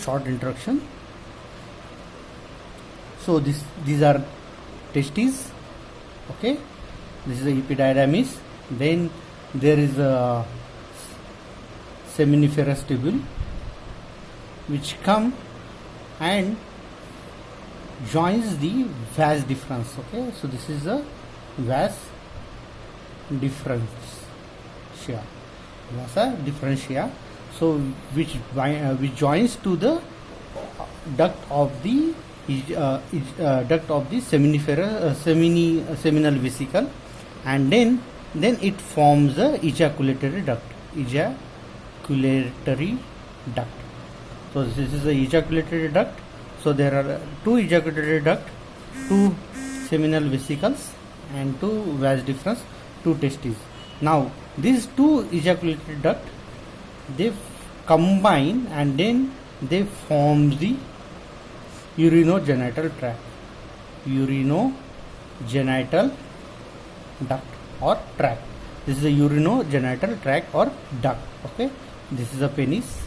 short introduction. So these are testes. Okay, this is the epididymis. Then there is a seminiferous tubule which come and joins the vas deferens. Okay, so this is a vas differentia. Vasa differentia. So which joins to the duct of the seminiferous seminal vesicle, and then it forms a ejaculatory duct. Ejaculatory duct. So this is the ejaculatory duct. So there are two ejaculatory duct, two seminal vesicles, and two vas deferens, two testes. Now these two ejaculatory duct, they combine and then they form the urinogenital tract. Urinogenital duct or tract. This is a urinogenital tract or duct. Okay, this is a penis.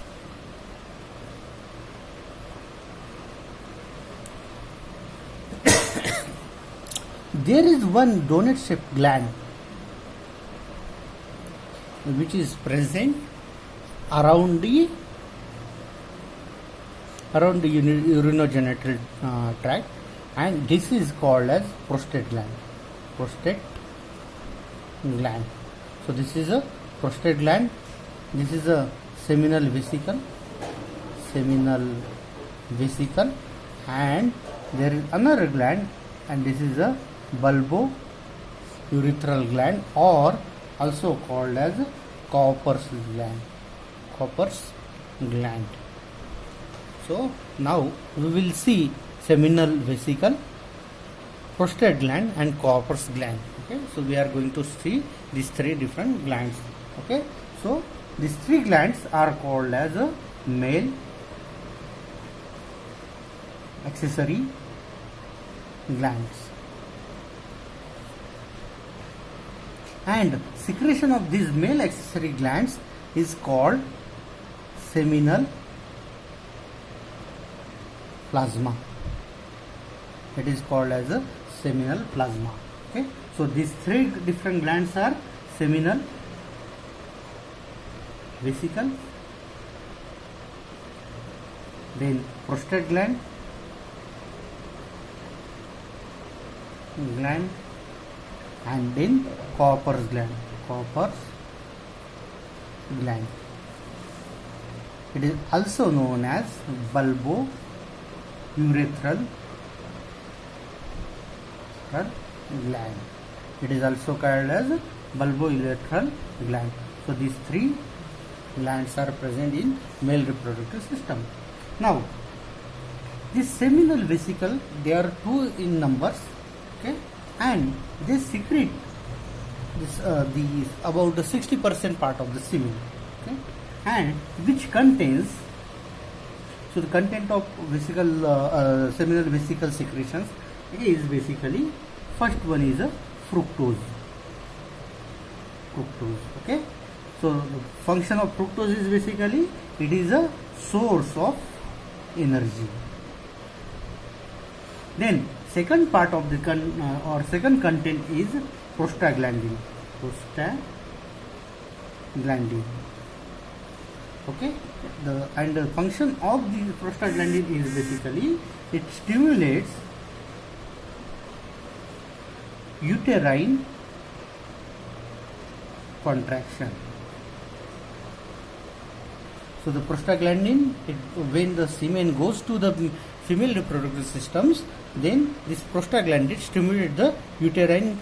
There is one donut shaped gland which is present around the urinogenital tract, and this is called as prostate gland. Prostate gland. So this is a prostate gland. This is a seminal vesicle. And there is another gland, and this is a bulbourethral gland, or also called as Cowper's gland. So now we will see seminal vesicle, prostate gland, and Cowper's gland. Okay, so we are going to see these three different glands. Okay, so these three glands are called as a male accessory glands, and secretion of these male accessory glands is called seminal plasma. It is called as a seminal plasma. Okay, so these three different glands are seminal vesicle, then prostate gland, and then Cowper's gland. It is also known as bulbourethral gland. It is also called as bulbourethral gland. So these three glands are present in male reproductive system. Now this seminal vesicle, they are two in numbers. Okay, and they secrete this about the 60% part of the semen. Okay, and which contains, so the content of seminal vesicle secretions is basically, first one is a fructose. Okay, so the function of fructose is basically, it is a source of energy. Then second part of the second content is prostaglandin. Okay, and the function of the prostaglandin is basically, it stimulates uterine contraction. So the prostaglandin, when the semen goes to the female reproductive systems, then this prostaglandin stimulates the uterine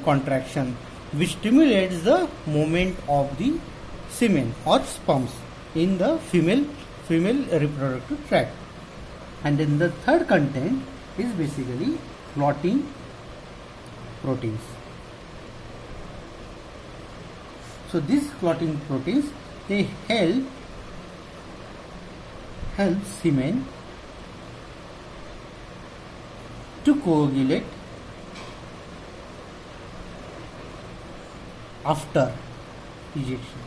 contraction, which stimulates the movement of the semen or sperms in the female reproductive tract. And then the third content is basically clotting proteins. So these clotting proteins, they help semen to coagulate after ejection.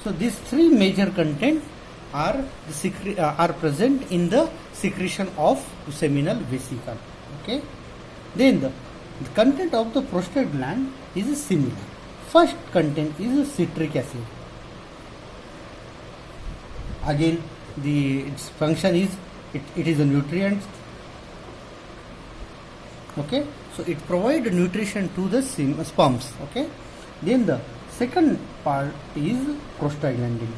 So these three major content are present in the secretion of seminal vesicle. Okay. Then the content of the prostate gland is similar. First content is citric acid. Again, its function is it is a nutrient. Okay, so it provides nutrition to the sperms. Okay, then the second part is prostaglandin.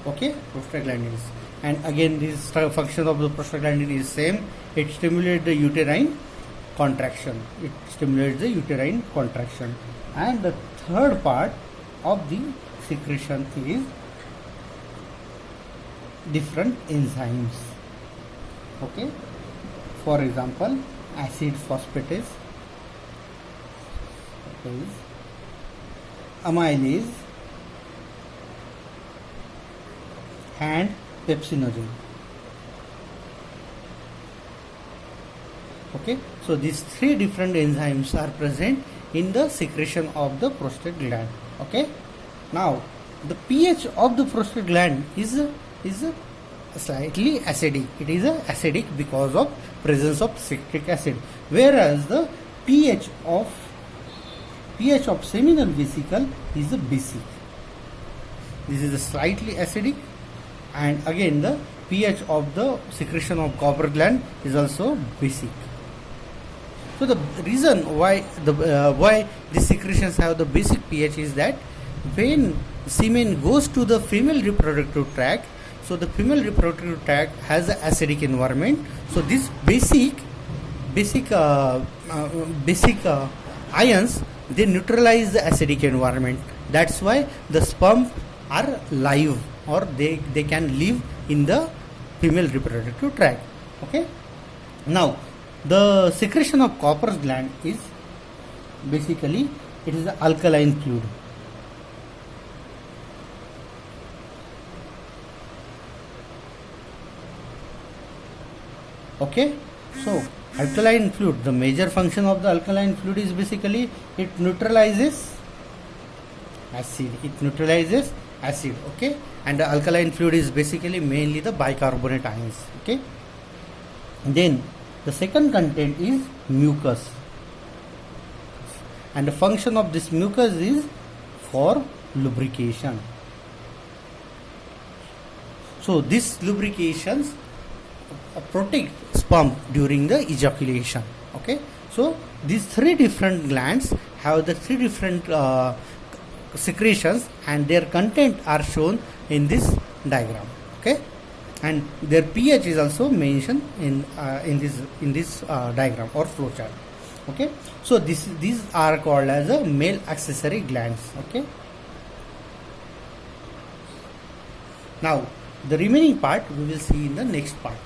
Okay, prostaglandins, and again this function of the prostaglandin is same. It stimulates the uterine contraction. And the third part of the secretion is different enzymes. Okay, for example, acid phosphatase, amylase, and pepsinogen. Okay, so these three different enzymes are present in the secretion of the prostate gland. Okay, now the pH of the prostate gland is slightly acidic. It is acidic because of presence of citric acid, whereas the pH of seminal vesicle is basic. This is slightly acidic, and again the pH of the secretion of Cowper gland is also basic. So the reason why the secretions have the basic pH is that when semen goes to the female reproductive tract, so the female reproductive tract has an acidic environment. So this basic ions, they neutralize the acidic environment. That's why the sperm are live, or they can live in the female reproductive tract. Okay. Now the secretion of Cowper gland is basically it is the alkaline fluid. Okay, so alkaline fluid, the major function of the alkaline fluid is basically it neutralizes acid. Okay, and the alkaline fluid is basically mainly the bicarbonate ions. Okay, then the second content is mucus, and the function of this mucus is for lubrication. So this lubrications protect sperm during the ejaculation. Okay, so these three different glands have the three different secretions, and their content are shown in this diagram. Okay, and their pH is also mentioned in this diagram or flowchart. Okay, so these are called as a male accessory glands. Okay, now the remaining part we will see in the next part.